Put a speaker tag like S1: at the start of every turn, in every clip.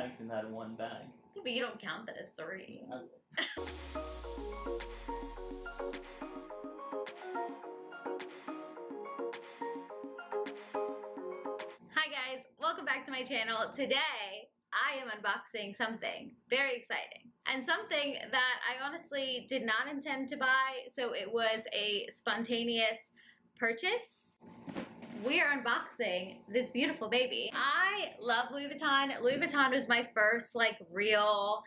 S1: bags in that one bag.
S2: Yeah, but you don't count that as 3. Hi guys, welcome back to my channel. Today, I am unboxing something very exciting and something that I honestly did not intend to buy, so it was a spontaneous purchase. We are unboxing this beautiful baby. I love Louis Vuitton. Louis Vuitton was my first like real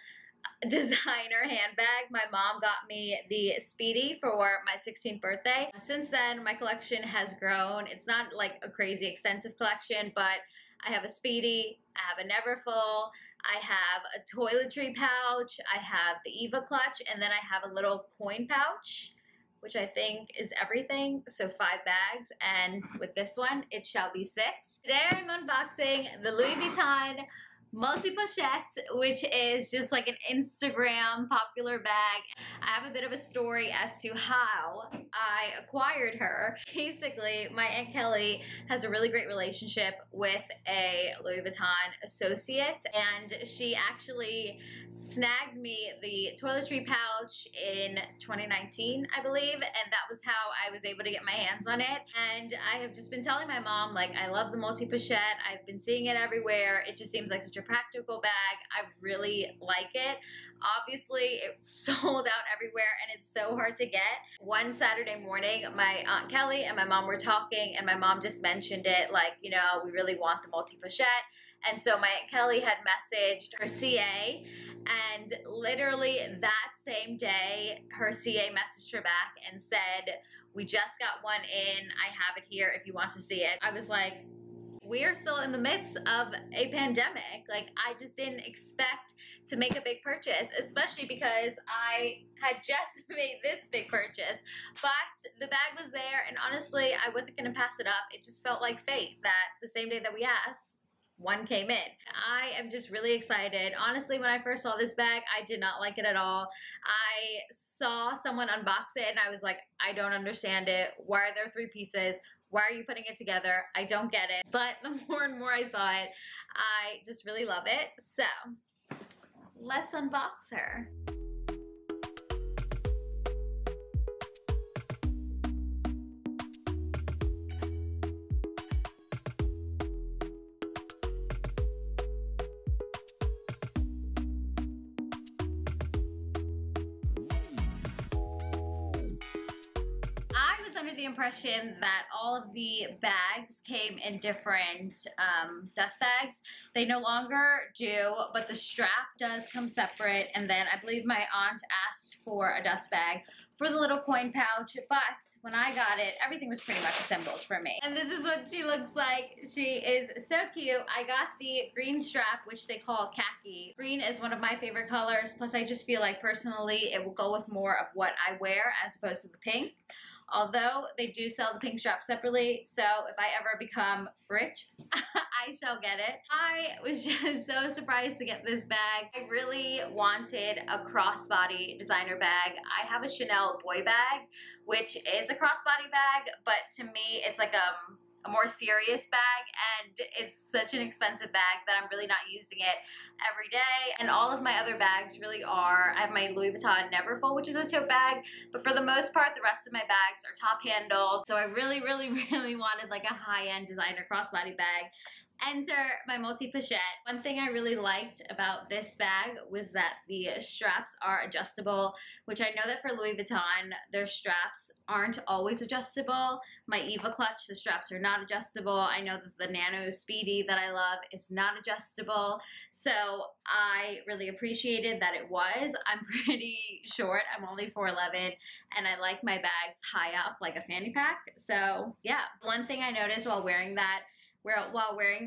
S2: designer handbag. My mom got me the Speedy for my 16th birthday. Since then, my collection has grown. It's not like a crazy extensive collection, but I have a Speedy, I have a Neverfull, I have a toiletry pouch, I have the Eva clutch, and then I have a little coin pouch, which I think is everything. So 5 bags, and with this one, it shall be 6. Today I'm unboxing the Louis Vuitton Multi-Pochette, which is just like an Instagram popular bag. I have a bit of a story as to how I acquired her. Basically, my Aunt Kelly has a really great relationship with a Louis Vuitton associate, and she actually snagged me the toiletry pouch in 2019, I believe, and that was how I was able to get my hands on it. And I have just been telling my mom, like, I love the Multi-Pochette. I've been seeing it everywhere. It just seems like such a practical bag. I really like it. Obviously, it's sold out everywhere and it's so hard to get. One Saturday morning, my Aunt Kelly and my mom were talking, and my mom just mentioned it, like, you know, we really want the Multi-Pochette. And so my Aunt Kelly had messaged her CA, and literally that same day, her CA messaged her back and said, we just got one in, I have it here if you want to see it. I was like, we are still in the midst of a pandemic. Like, I just didn't expect to make a big purchase, especially because I had just made this big purchase. But the bag was there, and honestly, I wasn't gonna pass it up. It just felt like fate that the same day that we asked, one came in. I am just really excited. Honestly, when I first saw this bag, I did not like it at all. I saw someone unbox it and I was like, I don't understand it. Why are there 3 pieces? Why are you putting it together? I don't get it. But the more and more I saw it, I just really love it. So let's unbox her. Under the impression that all of the bags came in different dust bags. They no longer do, but the strap does come separate, and then I believe my aunt asked for a dust bag for the little coin pouch, but when I got it, everything was pretty much assembled for me. And this is what she looks like. She is so cute. I got the green strap, which they call khaki. Green is one of my favorite colors, plus I just feel like personally it will go with more of what I wear as opposed to the pink. Although they do sell the pink strap separately, so if I ever become rich, I shall get it. I was just so surprised to get this bag. I really wanted a crossbody designer bag. I have a Chanel boy bag, which is a crossbody bag, but to me it's like a more serious bag, and it's such an expensive bag that I'm really not using it every day. And all of my other bags really are. I have my Louis Vuitton Neverfull, which is a tote bag, but for the most part, the rest of my bags are top handles. So I really wanted like a high-end designer crossbody bag. Enter my Multi-Pochette. One thing I really liked about this bag was that the straps are adjustable, which I know that for Louis Vuitton, their straps aren't always adjustable. My Eva clutch, the straps are not adjustable. I know that the Nano Speedy that I love is not adjustable. So I really appreciated that it was. I'm pretty short. I'm only 4'11", and I like my bags high up like a fanny pack. So yeah, one thing I noticed while wearing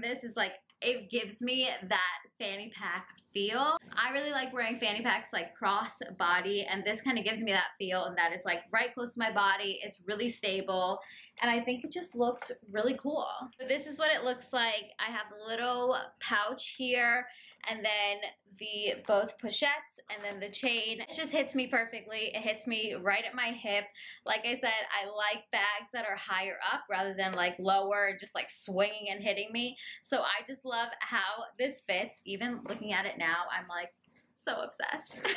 S2: this is like it gives me that fanny pack feel. I really like wearing fanny packs like cross body, and this kind of gives me that feel, and that it's like right close to my body. It's really stable, and I think it just looks really cool. So this is what it looks like. I have a little pouch here, and then the both pochettes, and then the chain. It just hits me perfectly. It hits me right at my hip. Like I said, I like bags that are higher up rather than like lower, just like swinging and hitting me. So I just love how this fits. Even looking at it now, I'm like so obsessed.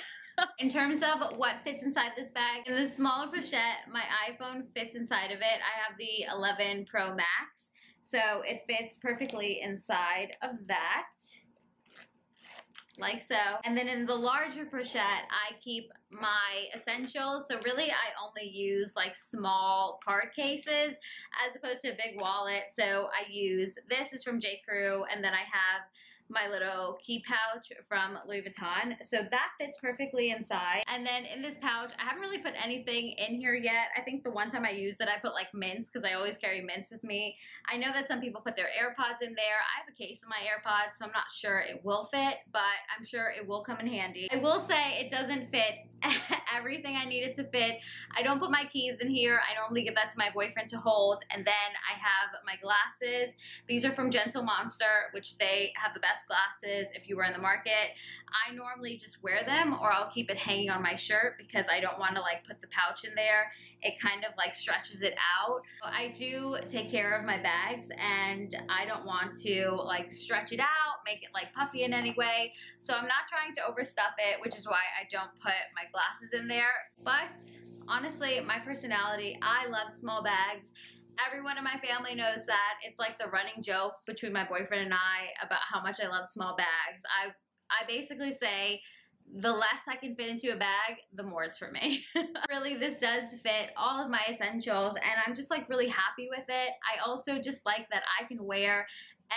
S2: In terms of what fits inside this bag, in the smaller pochette, my iPhone fits inside of it. I have the 11 Pro Max, so it fits perfectly inside of that, like so. And then in the larger pochette, I keep my essentials. So really, I only use like small card cases as opposed to a big wallet. So I use, this is from J. Crew, and then I have my little key pouch from Louis Vuitton. So that fits perfectly inside. And then in this pouch, I haven't really put anything in here yet. I think the one time I used it, I put like mints because I always carry mints with me. I know that some people put their AirPods in there. I have a case of my AirPods, so I'm not sure it will fit, but I'm sure it will come in handy. I will say it doesn't fit everything I need it to fit. I don't put my keys in here. I normally give that to my boyfriend to hold. And then I have my glasses. These are from Gentle Monster, which they have the best glasses if you were in the market. I normally just wear them, or I'll keep it hanging on my shirt because I don't want to like put the pouch in there. It kind of like stretches it out. I do take care of my bags, and I don't want to like stretch it out, make it like puffy in any way. So I'm not trying to overstuff it, which is why I don't put my glasses in there. But honestly, my personality, I love small bags. Everyone in my family knows that. It's like the running joke between my boyfriend and I about how much I love small bags. I basically say, the less I can fit into a bag, the more it's for me. Really, this does fit all of my essentials, and I'm just like really happy with it. I also just like that I can wear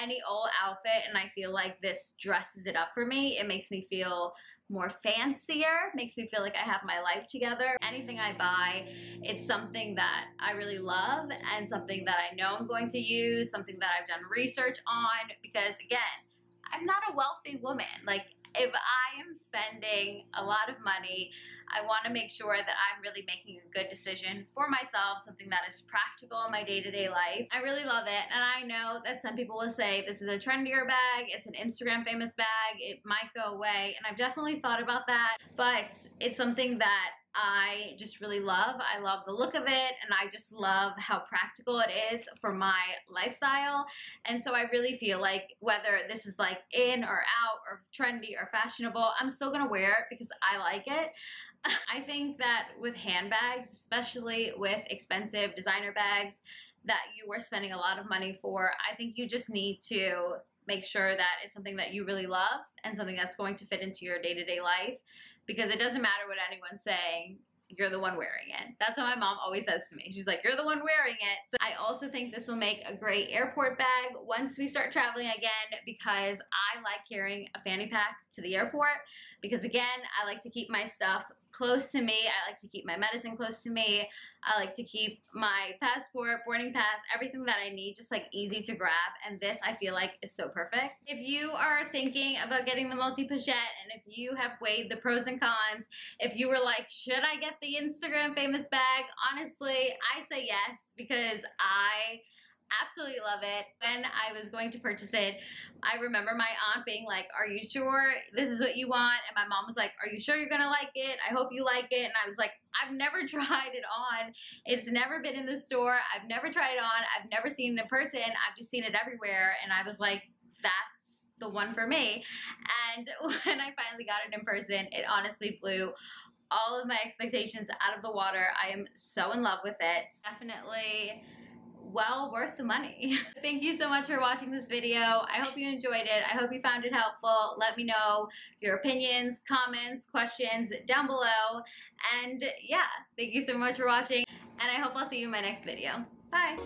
S2: any old outfit, and I feel like this dresses it up for me. It makes me feel more fancier, makes me feel like I have my life together. Anything I buy, it's something that I really love and something that I know I'm going to use, something that I've done research on, because again, I'm not a wealthy woman. Like, if I am spending a lot of money, I want to make sure that I'm really making a good decision for myself, something that is practical in my day-to-day life. I really love it, and I know that some people will say this is a trendier bag, it's an Instagram famous bag, it might go away, and I've definitely thought about that, but it's something that I just really love. I love the look of it, and I just love how practical it is for my lifestyle. And so I really feel like whether this is like in or out or trendy or fashionable, I'm still gonna wear it because I like it. I think that with handbags, especially with expensive designer bags that you were spending a lot of money for, I think you just need to make sure that it's something that you really love and something that's going to fit into your day-to-day life, because it doesn't matter what anyone's saying, you're the one wearing it. That's what my mom always says to me. She's like, you're the one wearing it. So I also think this will make a great airport bag once we start traveling again, because I like carrying a fanny pack to the airport, because again, I like to keep my stuff close to me. I like to keep my medicine close to me. I like to keep my passport, boarding pass, everything that I need just like easy to grab, and this I feel like is so perfect. If you are thinking about getting the multi-pochette, and if you have weighed the pros and cons, if you were like, should I get the Instagram famous bag? Honestly, I say yes, because I absolutely love it. When I was going to purchase it, I remember my aunt being like, are you sure this is what you want? And my mom was like, are you sure you're gonna like it? I hope you like it. And I was like, I've never tried it on. It's never been in the store. I've never tried it on. I've never seen it in person. I've just seen it everywhere. And I was like, that's the one for me. And when I finally got it in person, it honestly blew all of my expectations out of the water. I am so in love with it. Definitely well worth the money. Thank you so much for watching this video. I hope you enjoyed it. I hope you found it helpful. Let me know your opinions, comments, questions down below. And yeah, thank you so much for watching, and I hope I'll see you in my next video. Bye!